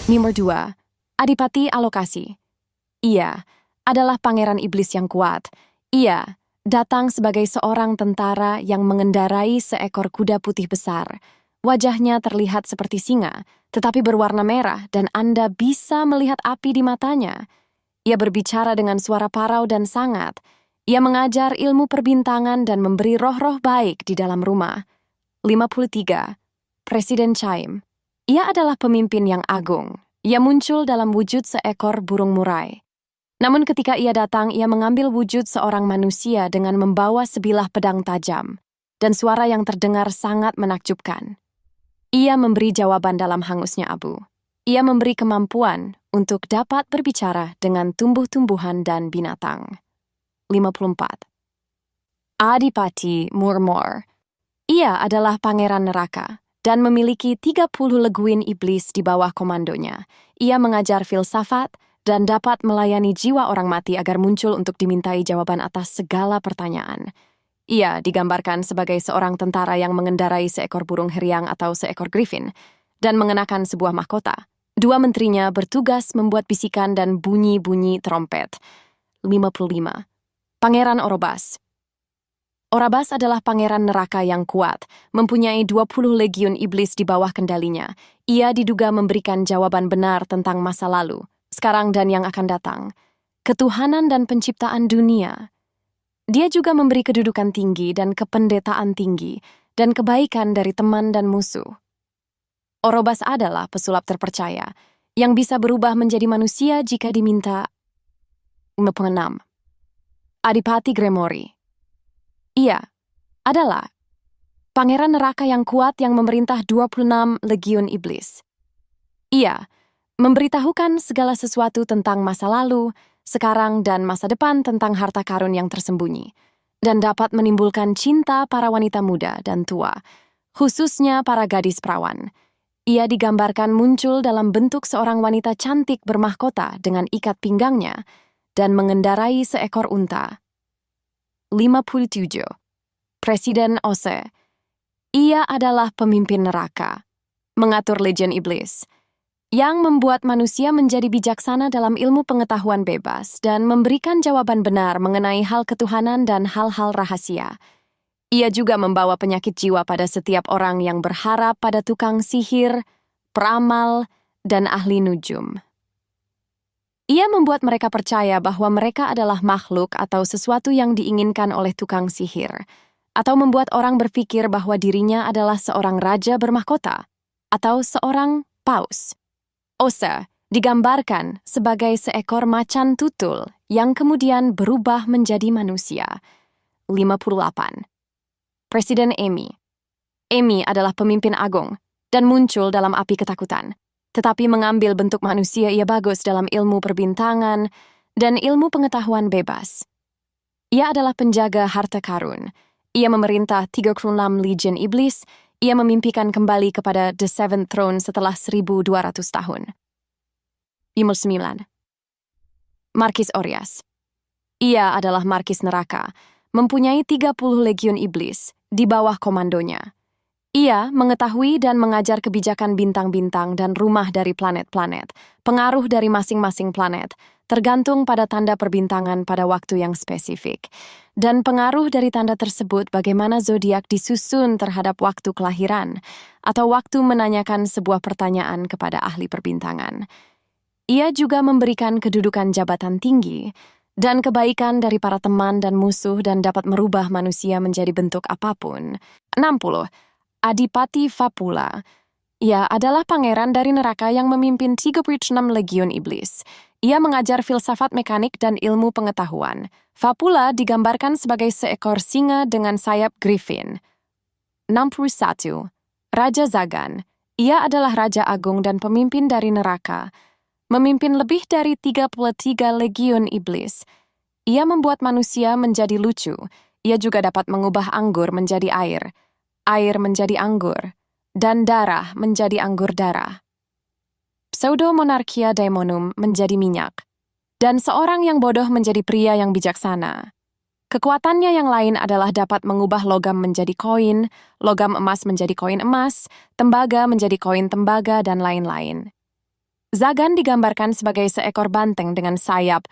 Nomor 2. Adipati Alokasi. Ia adalah pangeran iblis yang kuat. Ia datang sebagai seorang tentara yang mengendarai seekor kuda putih besar. Wajahnya terlihat seperti singa, tetapi berwarna merah dan Anda bisa melihat api di matanya. Ia berbicara dengan suara parau dan sangat. Ia mengajar ilmu perbintangan dan memberi roh-roh baik di dalam rumah. 53. Presiden Chaim. Ia adalah pemimpin yang agung. Ia muncul dalam wujud seekor burung murai. Namun ketika ia datang, ia mengambil wujud seorang manusia dengan membawa sebilah pedang tajam, dan suara yang terdengar sangat menakjubkan. Ia memberi jawaban dalam hangusnya abu. Ia memberi kemampuan untuk dapat berbicara dengan tumbuh-tumbuhan dan binatang. 54. Adipati Murmur. Ia adalah pangeran neraka dan memiliki 30 leguin iblis di bawah komandonya. Ia mengajar filsafat dan dapat melayani jiwa orang mati agar muncul untuk dimintai jawaban atas segala pertanyaan. Ia digambarkan sebagai seorang tentara yang mengendarai seekor burung heriang atau seekor griffin dan mengenakan sebuah mahkota. Dua menterinya bertugas membuat bisikan dan bunyi-bunyi trompet. 55. Pangeran Orobas. Orobas adalah pangeran neraka yang kuat, mempunyai 20 legiun iblis di bawah kendalinya. Ia diduga memberikan jawaban benar tentang masa lalu, sekarang dan yang akan datang, ketuhanan dan penciptaan dunia. Dia juga memberi kedudukan tinggi dan kependetaan tinggi, dan kebaikan dari teman dan musuh. Orobas adalah pesulap terpercaya, yang bisa berubah menjadi manusia jika diminta. 56. Adipati Gremori. Ia adalah pangeran neraka yang kuat yang memerintah 26 legiun iblis. Ia memberitahukan segala sesuatu tentang masa lalu, sekarang dan masa depan tentang harta karun yang tersembunyi, dan dapat menimbulkan cinta para wanita muda dan tua, khususnya para gadis perawan. Ia digambarkan muncul dalam bentuk seorang wanita cantik bermahkota dengan ikat pinggangnya dan mengendarai seekor unta. 57. Presiden Ose. Ia adalah pemimpin neraka, mengatur legion iblis, yang membuat manusia menjadi bijaksana dalam ilmu pengetahuan bebas dan memberikan jawaban benar mengenai hal ketuhanan dan hal-hal rahasia. Ia juga membawa penyakit jiwa pada setiap orang yang berharap pada tukang sihir, peramal, dan ahli nujum. Ia membuat mereka percaya bahwa mereka adalah makhluk atau sesuatu yang diinginkan oleh tukang sihir, atau membuat orang berpikir bahwa dirinya adalah seorang raja bermahkota, atau seorang paus. Osa digambarkan sebagai seekor macan tutul yang kemudian berubah menjadi manusia. 58. Presiden Emi. Emi adalah pemimpin agung dan muncul dalam api ketakutan. Tetapi mengambil bentuk manusia, ia bagus dalam ilmu perbintangan dan ilmu pengetahuan bebas. Ia adalah penjaga harta karun. Ia memerintah 36 legion iblis. Ia memimpikan kembali kepada The Seventh Throne setelah 1.200 tahun. 59. Markis Orias. Ia adalah markis neraka, mempunyai 30 legiun iblis di bawah komandonya. Ia mengetahui dan mengajar kebijakan bintang-bintang dan rumah dari planet-planet, pengaruh dari masing-masing planet, tergantung pada tanda perbintangan pada waktu yang spesifik, dan pengaruh dari tanda tersebut bagaimana zodiak disusun terhadap waktu kelahiran, atau waktu menanyakan sebuah pertanyaan kepada ahli perbintangan. Ia juga memberikan kedudukan jabatan tinggi dan kebaikan dari para teman dan musuh dan dapat merubah manusia menjadi bentuk apapun. 60. Adipati Fapula. Ia adalah pangeran dari neraka yang memimpin 36 legiun iblis. Ia mengajar filsafat mekanik dan ilmu pengetahuan. Fapula digambarkan sebagai seekor singa dengan sayap griffin. 61. Raja Zagan. Ia adalah raja agung dan pemimpin dari neraka, memimpin lebih dari 33 legiun iblis. Ia membuat manusia menjadi lucu. Ia juga dapat mengubah anggur menjadi air menjadi anggur, dan darah menjadi anggur darah. Pseudo-monarchia daemonum menjadi minyak, dan seorang yang bodoh menjadi pria yang bijaksana. Kekuatannya yang lain adalah dapat mengubah logam menjadi koin, logam emas menjadi koin emas, tembaga menjadi koin tembaga, dan lain-lain. Zagan digambarkan sebagai seekor banteng dengan sayap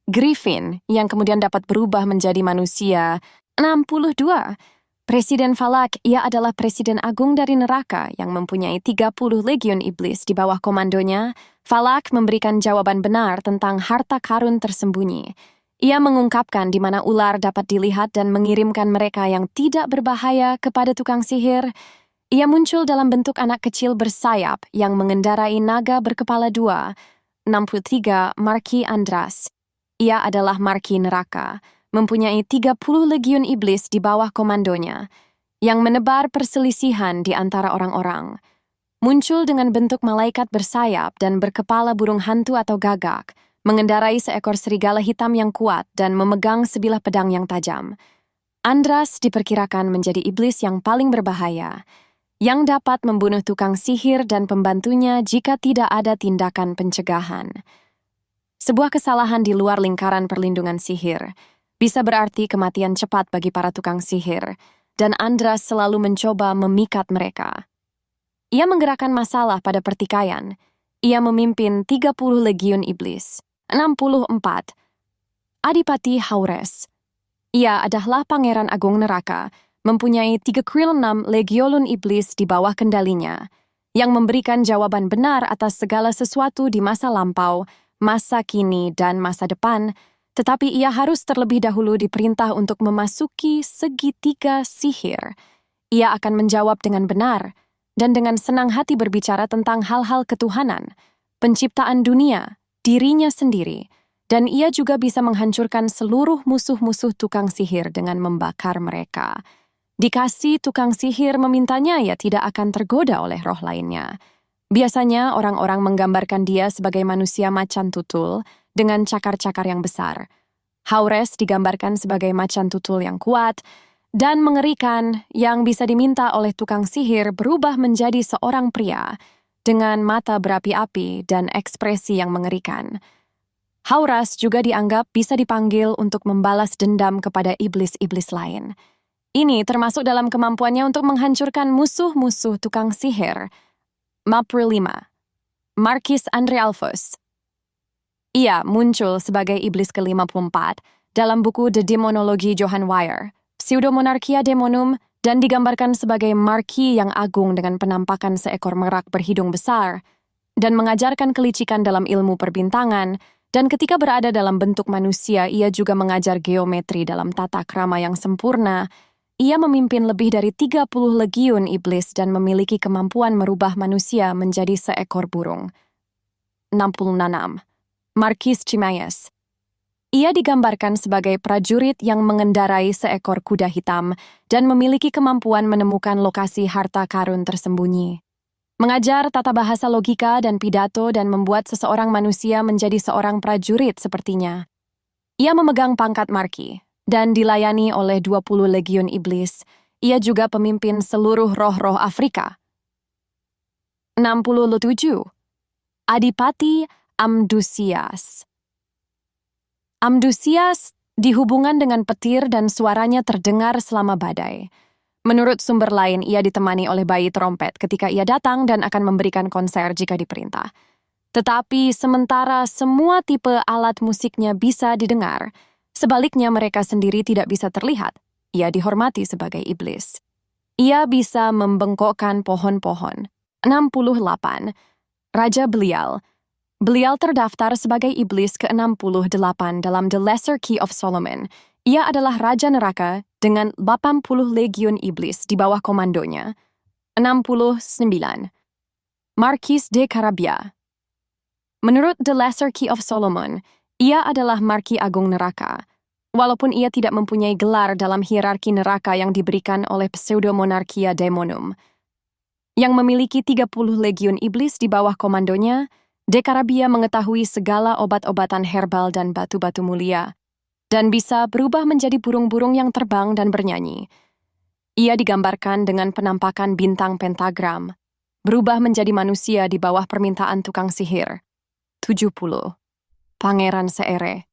Griffin yang kemudian dapat berubah menjadi manusia. 62. Presiden Valak, ia adalah presiden agung dari neraka yang mempunyai 30 legiun iblis di bawah komandonya. Valak memberikan jawaban benar tentang harta karun tersembunyi. Ia mengungkapkan di mana ular dapat dilihat dan mengirimkan mereka yang tidak berbahaya kepada tukang sihir. Ia muncul dalam bentuk anak kecil bersayap yang mengendarai naga berkepala dua. 63. Marki Andras. Ia adalah marki neraka, mempunyai 30 legiun iblis di bawah komandonya, yang menebar perselisihan di antara orang-orang. Muncul dengan bentuk malaikat bersayap dan berkepala burung hantu atau gagak, mengendarai seekor serigala hitam yang kuat dan memegang sebilah pedang yang tajam. Andras diperkirakan menjadi iblis yang paling berbahaya, yang dapat membunuh tukang sihir dan pembantunya jika tidak ada tindakan pencegahan. Sebuah kesalahan di luar lingkaran perlindungan sihir bisa berarti kematian cepat bagi para tukang sihir, dan Andras selalu mencoba memikat mereka. Ia menggerakkan masalah pada pertikaian. Ia memimpin 30 legiun iblis. 64. Adipati Haures. Ia adalah pangeran agung neraka, mempunyai 36 legion iblis di bawah kendalinya, yang memberikan jawaban benar atas segala sesuatu di masa lampau, masa kini, dan masa depan, tetapi ia harus terlebih dahulu diperintah untuk memasuki segitiga sihir. Ia akan menjawab dengan benar, dan dengan senang hati berbicara tentang hal-hal ketuhanan, penciptaan dunia, dirinya sendiri, dan ia juga bisa menghancurkan seluruh musuh-musuh tukang sihir dengan membakar mereka. Dikasih tukang sihir memintanya, ia tidak akan tergoda oleh roh lainnya. Biasanya orang-orang menggambarkan dia sebagai manusia macan tutul dengan cakar-cakar yang besar. Haures digambarkan sebagai macan tutul yang kuat dan mengerikan yang bisa diminta oleh tukang sihir berubah menjadi seorang pria dengan mata berapi-api dan ekspresi yang mengerikan. Haures juga dianggap bisa dipanggil untuk membalas dendam kepada iblis-iblis lain. Ini termasuk dalam kemampuannya untuk menghancurkan musuh-musuh tukang sihir. 55. Marquis Andre Alphonse. Ia muncul sebagai iblis ke-54 dalam buku The Demonology Johann Weyer, Pseudomonarchia Demonum, dan digambarkan sebagai marki yang agung dengan penampakan seekor merak berhidung besar dan mengajarkan kelicikan dalam ilmu perbintangan, dan ketika berada dalam bentuk manusia ia juga mengajar geometri dalam tata krama yang sempurna. Ia memimpin lebih dari 30 legiun iblis dan memiliki kemampuan merubah manusia menjadi seekor burung. 66. Marquis Chimaeus. Ia digambarkan sebagai prajurit yang mengendarai seekor kuda hitam dan memiliki kemampuan menemukan lokasi harta karun tersembunyi. Mengajar tata bahasa logika dan pidato dan membuat seseorang manusia menjadi seorang prajurit sepertinya. Ia memegang pangkat marki dan dilayani oleh 20 legiun iblis. Ia juga pemimpin seluruh roh-roh Afrika. 67. Adipati Amdusias. Amdusias dihubungan dengan petir dan suaranya terdengar selama badai. Menurut sumber lain, ia ditemani oleh bayi trompet ketika ia datang dan akan memberikan konser jika diperintah. Tetapi sementara semua tipe alat musiknya bisa didengar, sebaliknya mereka sendiri tidak bisa terlihat. Ia dihormati sebagai iblis. Ia bisa membengkokkan pohon-pohon. 68. Raja Belial. Belial terdaftar sebagai iblis ke-68 dalam The Lesser Key of Solomon. Ia adalah raja neraka dengan 80 legiun iblis di bawah komandonya. 69. Marquis de Carabia. Menurut The Lesser Key of Solomon, ia adalah marki agung neraka, walaupun ia tidak mempunyai gelar dalam hierarki neraka yang diberikan oleh Pseudomonarchia Demonum. Yang memiliki 30 legiun iblis di bawah komandonya, De Carabia mengetahui segala obat-obatan herbal dan batu-batu mulia, dan bisa berubah menjadi burung-burung yang terbang dan bernyanyi. Ia digambarkan dengan penampakan bintang pentagram, berubah menjadi manusia di bawah permintaan tukang sihir. 70. Pangeran Seere.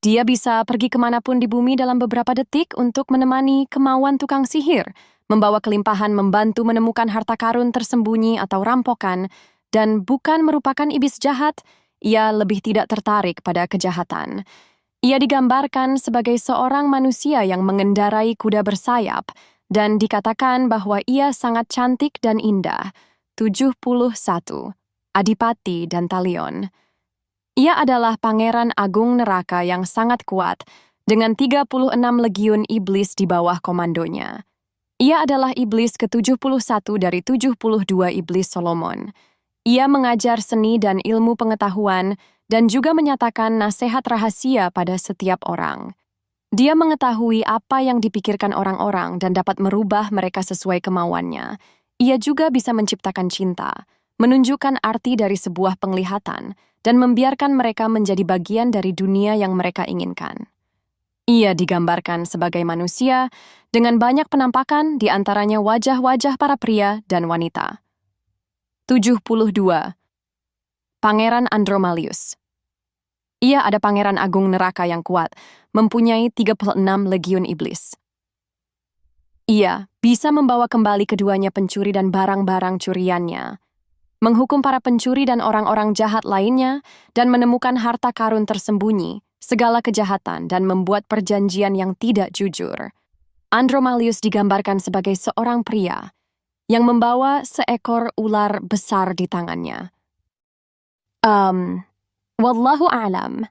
Dia bisa pergi kemanapun di bumi dalam beberapa detik untuk menemani kemauan tukang sihir, membawa kelimpahan, membantu menemukan harta karun tersembunyi atau rampokan, dan bukan merupakan iblis jahat, ia lebih tidak tertarik pada kejahatan. Ia digambarkan sebagai seorang manusia yang mengendarai kuda bersayap dan dikatakan bahwa ia sangat cantik dan indah. 71. Adipati dan Talion. Ia adalah pangeran agung neraka yang sangat kuat dengan 36 legiun iblis di bawah komandonya. Ia adalah iblis ke-71 dari 72 iblis Solomon. Ia mengajar seni dan ilmu pengetahuan dan juga menyatakan nasihat rahasia pada setiap orang. Dia mengetahui apa yang dipikirkan orang-orang dan dapat merubah mereka sesuai kemauannya. Ia juga bisa menciptakan cinta, menunjukkan arti dari sebuah penglihatan, dan membiarkan mereka menjadi bagian dari dunia yang mereka inginkan. Ia digambarkan sebagai manusia dengan banyak penampakan, di antaranya wajah-wajah para pria dan wanita. 72. Pangeran Andromalius. Ia ada pangeran agung neraka yang kuat, mempunyai 36 legiun iblis. Ia bisa membawa kembali keduanya pencuri dan barang-barang curiannya, menghukum para pencuri dan orang-orang jahat lainnya, dan menemukan harta karun tersembunyi, segala kejahatan, dan membuat perjanjian yang tidak jujur. Andromalius digambarkan sebagai seorang pria yang membawa seekor ular besar di tangannya. Wallahu a'lam.